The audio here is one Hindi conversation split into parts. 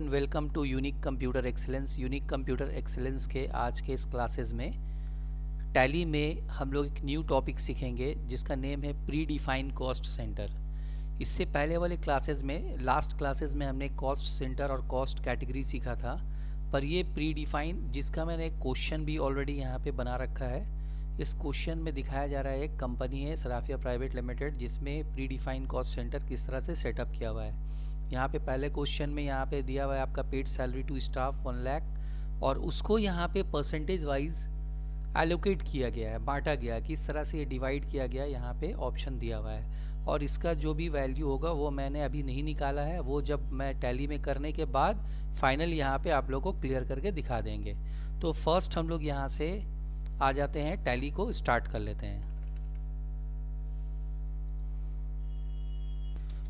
Everyone, welcome to unique computer excellence. Unique computer excellence के आज के इस क्लासेस में टैली में हम लोग एक न्यू टॉपिक सीखेंगे जिसका नेम है प्री डिफाइंड कॉस्ट सेंटर। इससे पहले वाले क्लासेस में, लास्ट क्लासेस में हमने कॉस्ट सेंटर और कॉस्ट कैटेगरी सीखा था, पर ये प्री डिफाइंड जिसका मैंने एक क्वेश्चन भी ऑलरेडी यहाँ पे बना रखा है। इस क्वेश्चन में दिखाया जा रहा है एक कंपनी है सराफिया प्राइवेट लिमिटेड जिसमें प्री डिफाइंड कॉस्ट सेंटर किस तरह से सेटअप किया हुआ है। यहाँ पे पहले क्वेश्चन में यहाँ पे दिया हुआ है आपका paid salary to staff 1 lakh और उसको यहाँ पे परसेंटेज वाइज एलोकेट किया गया है, बांटा गया, किस तरह से ये डिवाइड किया गया यहाँ पे ऑप्शन दिया हुआ है। और इसका जो भी वैल्यू होगा वो मैंने अभी नहीं निकाला है, वो जब मैं टैली में करने के बाद फाइनल यहाँ पे आप लोग को क्लियर करके दिखा देंगे। तो फर्स्ट हम लोग यहाँ से आ जाते हैं, टैली को स्टार्ट कर लेते हैं।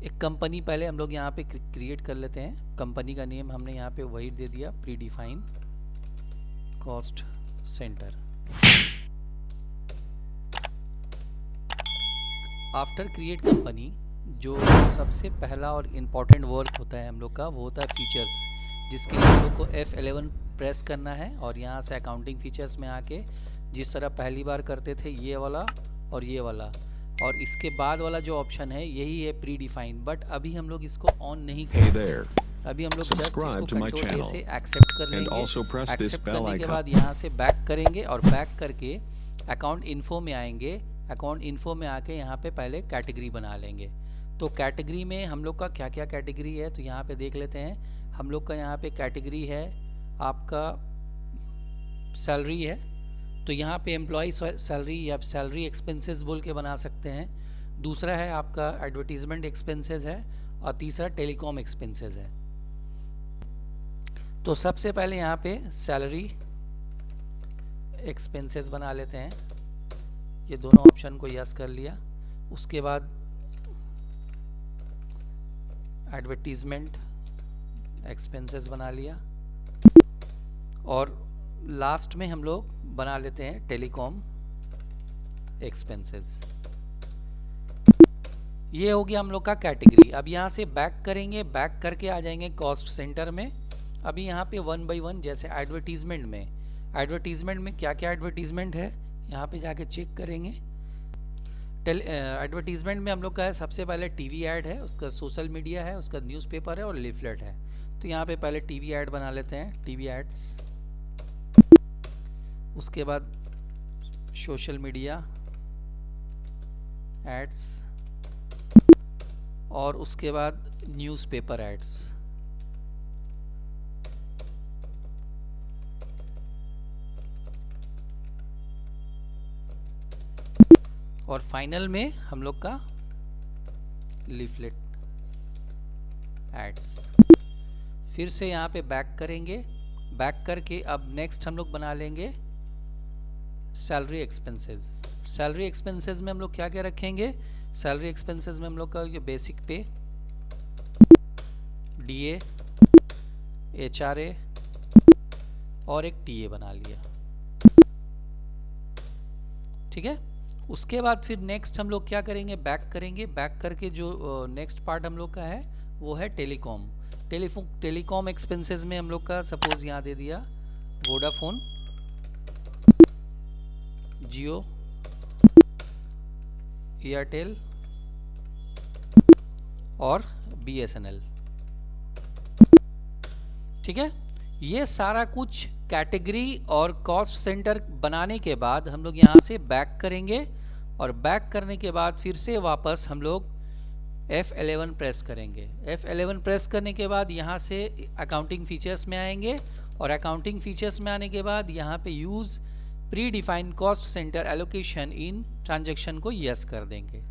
एक कंपनी पहले हम लोग यहाँ पे क्रिएट कर लेते हैं। कंपनी का नेम हमने यहाँ पे वही दे दिया, pre defined cost centre. After create company, जो सबसे पहला और इम्पॉर्टेंट वर्क होता है हम लोग का, वो होता है फीचर्स, जिसके लिए हम लोग को F11 प्रेस करना है और यहाँ से अकाउंटिंग फीचर्स में आके जिस तरह पहली बार करते थे ये वाला और ये वाला, और इसके बाद वाला जो ऑप्शन है यही है प्री डिफाइंड। बट अभी हम लोग इसको ऑन नहीं करेंगे, अभी हम लोग जस्ट इसको कंट्रोल ए से एक्सेप्ट कर लेंगे। एक्सेप्ट करने के बाद यहाँ से बैक करेंगे और बैक करके अकाउंट इन्फो में आएंगे। अकाउंट इन्फो में आके यहाँ पे पहले कैटेगरी बना लेंगे। तो कैटेगरी में हम लोग का क्या क्या कैटेगरी है तो यहाँ पे देख लेते हैं। हम लोग का यहाँ पे कैटेगरी है आपका सैलरी है, तो यहाँ पे एम्प्लॉय सैलरी या सैलरी एक्सपेंसेस बोल के बना सकते हैं। दूसरा है आपका एडवर्टीजमेंट एक्सपेंसेस है और तीसरा टेलीकॉम एक्सपेंसेस है। तो सबसे पहले यहाँ पे सैलरी एक्सपेंसेस बना लेते हैं, ये दोनों ऑप्शन को यस कर लिया। उसके बाद एडवर्टीजमेंट एक्सपेंसेस बना लिया और लास्ट में हम लोग बना लेते हैं टेलीकॉम एक्सपेंसेस। ये हो गया हम लोग का कैटेगरी। अब यहाँ से बैक करेंगे, बैक करके आ जाएंगे कॉस्ट सेंटर में। अभी यहाँ पे 1 बाय 1, जैसे एडवर्टीजमेंट में क्या क्या एडवर्टीजमेंट है यहाँ पे जाके चेक करेंगे। एडवर्टीजमेंट में हम लोग का है सबसे पहले टीवी ऐड है, उसका सोशल मीडिया है, उसका न्यूज़पेपर है और लीफलेट है। तो यहाँ पे पहले टीवी ऐड बना लेते हैं, टीवी एड्स। उसके बाद सोशल मीडिया एड्स और उसके बाद न्यूज़पेपर एड्स। और फाइनल में हम लोग का लीफलेट एड्स। फिर से यहाँ पे बैक करेंगे, बैक करके अब नेक्स्ट हम लोग बना लेंगे सैलरी एक्सपेंसेस। सैलरी एक्सपेंसेस में हम लोग क्या क्या रखेंगे? सैलरी एक्सपेंसेस में हम लोग का ये बेसिक पे, डीए, एचआरए और एक टीए बना लिया, ठीक है। उसके बाद फिर नेक्स्ट हम लोग क्या करेंगे? बैक करेंगे, बैक करके जो नेक्स्ट पार्ट हम लोग का है वो है टेलीकॉम। टेलीकॉम एक्सपेंसेस में हम लोग का सपोज यहाँ दे दिया वोडाफोन, जियो, एयरटेल और BSNL, ठीक है। ये सारा कुछ कैटेगरी और कॉस्ट सेंटर बनाने के बाद हम लोग यहाँ से बैक करेंगे और बैक करने के बाद फिर से वापस हम लोग F11 प्रेस करेंगे। F11 प्रेस करने के बाद यहाँ से अकाउंटिंग फीचर्स में आएंगे और अकाउंटिंग फीचर्स में आने के बाद यहाँ पे use pre defined cost centre allocation in transaction को यस कर देंगे।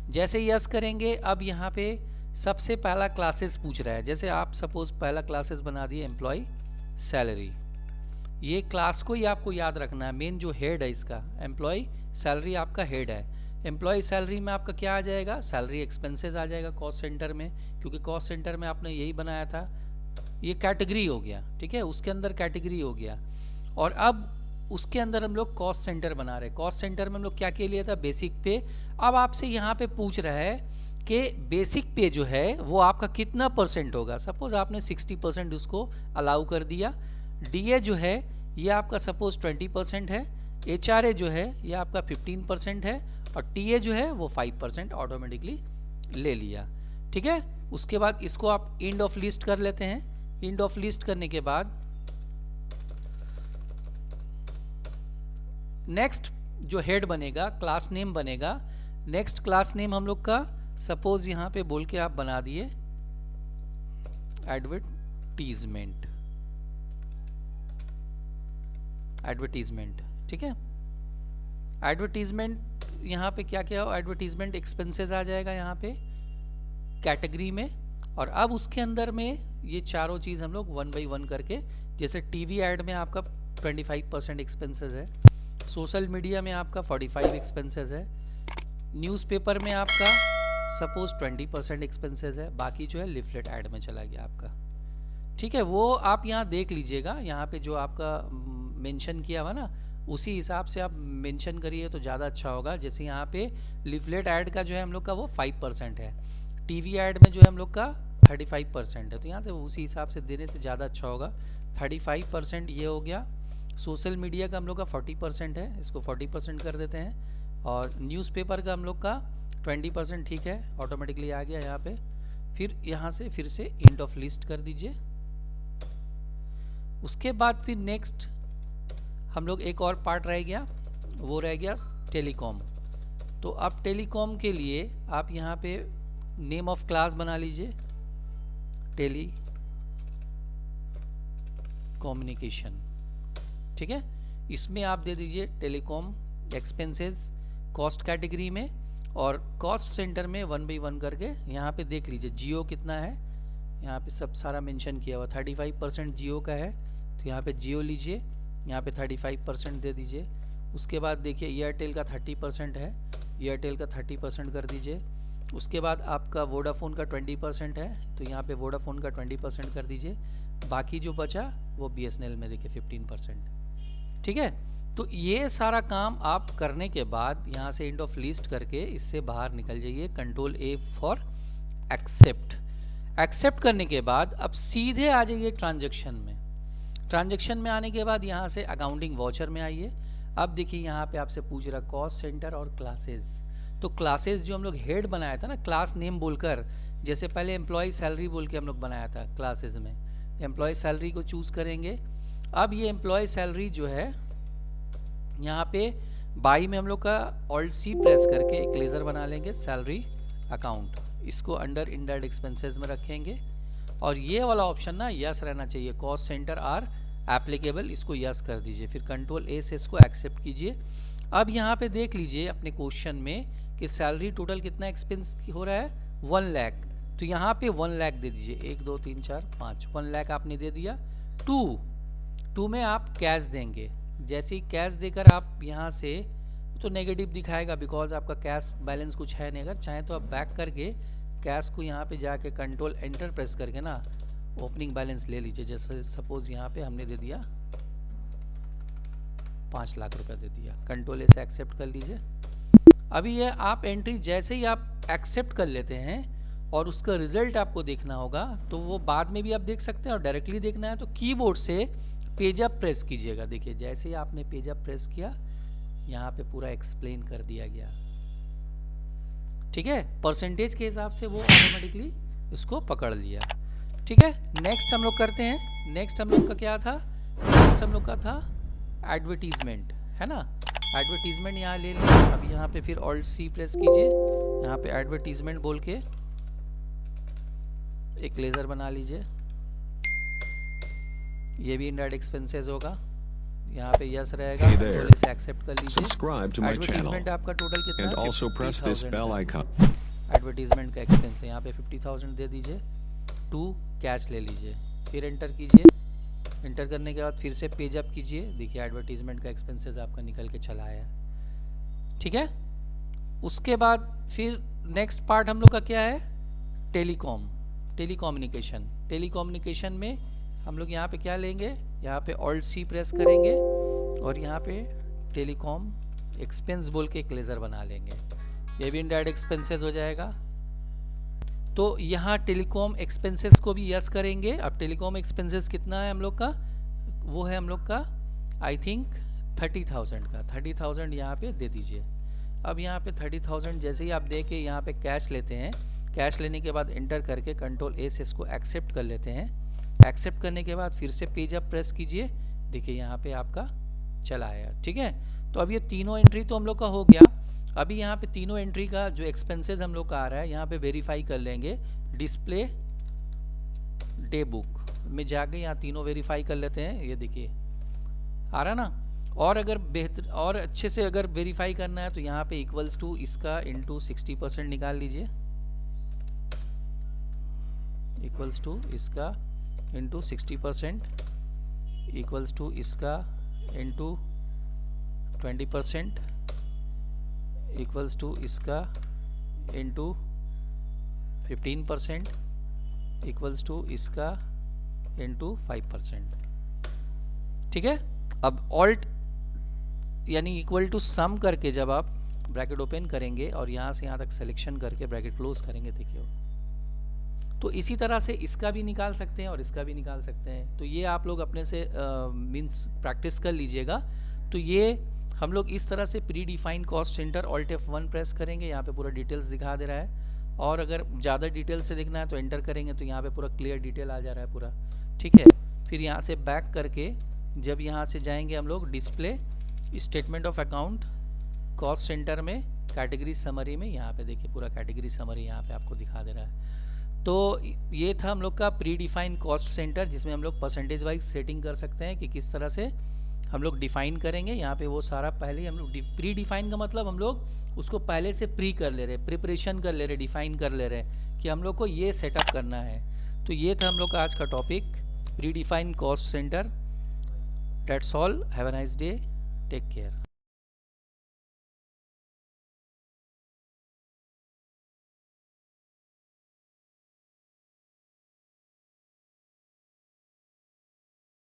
जैसे यस करेंगे, अब यहाँ पे सबसे पहला क्लासेस पूछ रहा है। जैसे आप सपोज पहला क्लासेस बना दिए एम्प्लॉय सैलरी, ये क्लास को ही आपको याद रखना है। मेन जो हेड है इसका, एम्प्लॉय सैलरी आपका हेड है। एम्प्लॉय सैलरी में आपका क्या आ जाएगा? सैलरी एक्सपेंसेस आ जाएगा कॉस्ट सेंटर में, क्योंकि कॉस्ट सेंटर में आपने यही बनाया था। ये कैटेगरी हो गया, ठीक है, उसके अंदर कैटेगरी हो गया। और अब उसके अंदर हम लोग कॉस्ट सेंटर बना रहे हैं। कॉस्ट सेंटर में हम लोग क्या के लिए था? बेसिक पे। अब आपसे यहाँ पे पूछ रहा है कि बेसिक पे जो है वो आपका कितना परसेंट होगा। सपोज आपने 60% उसको अलाउ कर दिया। डीए जो है ये आपका सपोज 20% है, एचआरए जो है ये आपका 15% है, और टीए जो है वो 5% ऑटोमेटिकली ले लिया। ठीक है, उसके बाद इसको आप इंड ऑफ लिस्ट कर लेते हैं। इंड ऑफ लिस्ट करने के बाद नेक्स्ट जो हेड बनेगा, क्लास नेम बनेगा। नेक्स्ट क्लास नेम हम लोग का सपोज यहाँ पे बोल के आप बना दिए एडवर्टीजमेंट। एडवर्टीजमेंट, ठीक है। एडवर्टीजमेंट यहाँ पे क्या क्या हो, एडवर्टीजमेंट एक्सपेंसेस आ जाएगा यहाँ पे कैटेगरी में। और अब उसके अंदर में ये चारों चीज़ हम लोग 1 बाई 1 करके, जैसे टीवी ऐड में आपका 25% एक्सपेंसेस है, सोशल मीडिया में आपका 45 एक्सपेंसेस है, न्यूज़पेपर में आपका सपोज 20% एक्सपेंसेस है, बाकी जो है लिफलेट ऐड में चला गया आपका। ठीक है, वो आप यहाँ देख लीजिएगा, यहाँ पे जो आपका मेंशन किया हुआ ना उसी हिसाब से आप मेंशन करिए तो ज़्यादा अच्छा होगा। जैसे यहाँ पे लिफलेट ऐड का जो है हम लोग का वो 5% है, टीवी ऐड में जो है हम लोग का 35% है, तो यहाँ से उसी हिसाब से देने से ज़्यादा अच्छा होगा। 35% ये हो गया। सोशल मीडिया का हम लोग का 40% है, इसको 40% कर देते हैं। और न्यूज़पेपर का हम लोग का 20% ठीक है, ऑटोमेटिकली आ गया यहाँ पे। फिर यहाँ से फिर से इंड ऑफ लिस्ट कर दीजिए। उसके बाद फिर नेक्स्ट हम लोग एक और पार्ट रह गया, वो रह गया टेलीकॉम। तो अब टेलीकॉम के लिए आप यहाँ पे नेम ऑफ क्लास बना लीजिए, टेली कम्युनिकेशन। ठीक है, इसमें आप दे दीजिए टेलीकॉम एक्सपेंसेस कॉस्ट कैटेगरी में, और कॉस्ट सेंटर में 1 बाई 1 करके यहाँ पे देख लीजिए जियो कितना है, यहाँ पे सब सारा मेंशन किया हुआ। 35% जियो का है, तो यहाँ पे जियो लीजिए, यहाँ पे 35% दे दीजिए। उसके बाद देखिए एयरटेल का 30% है, एयरटेल का 30% कर दीजिए। उसके बाद आपका वोडाफोन का 20% है, तो यहाँ पे वोडाफोन का 20% कर दीजिए। बाकी जो बचा वो बीएसएनएल में देखिए 15%। ठीक है, तो ये सारा काम आप करने के बाद यहाँ से इंड ऑफ लिस्ट करके इससे बाहर निकल जाइए। Control A for accept. Accept करने के बाद अब सीधे आ जाइए ट्रांजैक्शन में। ट्रांजैक्शन में आने के बाद यहाँ से अकाउंटिंग वाउचर में आइए। अब देखिए यहाँ पे आपसे पूछ रहा कॉस्ट सेंटर और क्लासेस। तो क्लासेस जो हम लोग हेड बनाया था ना क्लास नेम बोलकर, जैसे पहले एम्प्लॉय सैलरी बोल के हम लोग बनाया था क्लासेस में, एम्प्लॉय सैलरी को चूज़ करेंगे। अब ये एम्प्लॉय सैलरी जो है यहाँ पे बाई में हम लोग का ऑल्ट सी प्रेस करके एक लेज़र बना लेंगे, सैलरी अकाउंट, इसको अंडर इनडायरेक्ट एक्सपेंसेस में रखेंगे। और ये वाला ऑप्शन ना यस रहना चाहिए, कॉस्ट सेंटर आर एप्लीकेबल, इसको यस कर दीजिए। फिर कंट्रोल ए से इसको एक्सेप्ट कीजिए। अब यहाँ पे देख लीजिए अपने क्वेश्चन में कि सैलरी टोटल कितना एक्सपेंस हो रहा है 1 लाख, तो यहाँ पे 1 लाख दे दीजिए। 1 2 3 4 5 1 लाख आपने दे दिया। 2 में आप कैश देंगे। जैसे ही कैश देकर आप यहाँ से तो नेगेटिव दिखाएगा बिकॉज आपका कैश बैलेंस कुछ है नहीं। अगर चाहें तो आप बैक करके कैश को यहाँ पे जाके कंट्रोल एंटर प्रेस करके ना ओपनिंग बैलेंस ले लीजिए। जैसे सपोज यहाँ पे हमने दे दिया 5 लाख रुपए दे दिया, कंट्रोल ए से एक्सेप्ट कर लीजिए। अभी ये आप एंट्री जैसे ही आप एक्सेप्ट कर लेते हैं और उसका रिजल्ट आपको देखना होगा, तो वो बाद में भी आप देख सकते हैं, और डायरेक्टली देखना है तो कीबोर्ड से पेज अप प्रेस कीजिएगा। देखिए जैसे ही आपने पेज अप प्रेस किया यहाँ पे पूरा एक्सप्लेन कर दिया गया। ठीक है, परसेंटेज के हिसाब से वो ऑटोमेटिकली उसको पकड़ लिया। ठीक है, नेक्स्ट हम लोग करते हैं। नेक्स्ट हम लोग का क्या था, नेक्स्ट हम लोग का था एडवर्टीजमेंट, है ना। एडवर्टीजमेंट यहाँ ले लिया। अब यहाँ पे फिर ऑल्ट सी प्रेस कीजिए, यहाँ पे एडवर्टीजमेंट बोल के एक लेज़र बना लीजिए। ये भी इनडायरेक्ट एक्सपेंसेस होगा, यहाँ पे यस रहेगा, कंट्रोल से एक्सेप्ट कर लीजिए। एडवर्टीजमेंट आपका टोटल कितना है 50,000। एडवर्टीजमेंट का एक्सपेंस है यहाँ पे 50,000 दे दीजिए। 2 कैश ले लीजिए, फिर एंटर कीजिए। एंटर करने के बाद फिर से पेज अप कीजिए। देखिए एडवर्टीजमेंट का एक्सपेंसेस आपका निकल के चला आया। ठीक है, उसके बाद फिर नेक्स्ट पार्ट हम लोग का क्या है, टेलीकॉम, टेलीकम्युनिकेशन। टेलीकम्युनिकेशन में हम लोग यहाँ पे क्या लेंगे, यहाँ पे ऑल्ट सी प्रेस करेंगे और यहाँ पे टेलीकॉम एक्सपेंस बोल के एक लेज़र बना लेंगे। ये भी इनडायरेक्ट एक्सपेंसेस हो जाएगा। तो यहाँ टेलीकॉम एक्सपेंसेस को भी यस करेंगे। अब टेलीकॉम एक्सपेंसेस कितना है हम लोग का, वो है हम लोग का आई थिंक 30,000 का। 30,000 यहाँ पे दे दीजिए। अब यहाँ पे 30,000 जैसे ही आप दे के यहाँ पे कैश लेते हैं, कैश लेने के बाद एंटर करके कंट्रोल ए से इसको एक्सेप्ट कर लेते हैं। एक्सेप्ट करने के बाद फिर से पेज अप प्रेस कीजिए, देखिए यहाँ पे आपका चला आया। ठीक है, तो अब ये तीनों एंट्री तो हम लोग का हो गया। अभी यहाँ पे तीनों एंट्री का जो एक्सपेंसेस हम लोग का आ रहा है यहाँ पे वेरीफाई कर लेंगे। डिस्प्ले डे बुक में जाके यहाँ तीनों वेरीफाई कर लेते हैं। ये देखिए आ रहा ना। और अगर बेहतर और अच्छे से अगर वेरीफाई करना है तो यहाँ पे इक्वल्स टू इसका इंटू 60% निकाल लीजिए, इक्वल्स टू इसका इंटू 60% इक्वल्स टू इसका इंटू 20% इक्वल्स टू इसका इंटू 15% इक्वल्स टू इसका इंटू 5%। ठीक है, अब ऑल्ट यानी इक्वल टू सम करके जब आप ब्रैकेट ओपन करेंगे और यहाँ से यहाँ तक सिलेक्शन करके ब्रैकेट क्लोज करेंगे, देखिए तो इसी तरह से इसका भी निकाल सकते हैं और इसका भी निकाल सकते हैं। तो ये आप लोग अपने से मीन्स प्रैक्टिस कर लीजिएगा। तो ये हम लोग इस तरह से pre defined cost centre alt F1 press करेंगे, यहाँ पे पूरा डिटेल्स दिखा दे रहा है। और अगर ज़्यादा डिटेल से देखना है तो एंटर करेंगे तो यहाँ पे पूरा क्लियर डिटेल आ जा रहा है पूरा। ठीक है, फिर यहाँ से बैक करके जब यहाँ से जाएंगे हम लोग display statement of account cost centre में कैटेगरी समरी में, यहाँ पे देखिए पूरा कैटेगरी समरी यहाँ पे आपको दिखा दे रहा है। तो ये था हम लोग का प्री डिफाइंड कॉस्ट सेंटर, जिसमें हम लोग परसेंटेज वाइज सेटिंग कर सकते हैं कि किस तरह से हम लोग डिफाइन करेंगे। यहाँ पे वो सारा पहले हम लोग प्री डिफाइन का मतलब हम लोग उसको पहले से प्री कर ले रहे, प्रिपरेशन कर ले रहे, डिफाइन कर ले रहे कि हम लोग को ये सेटअप करना है। तो ये था हम लोग का आज का topic, predefined cost centre. That's all, have a nice day, take care.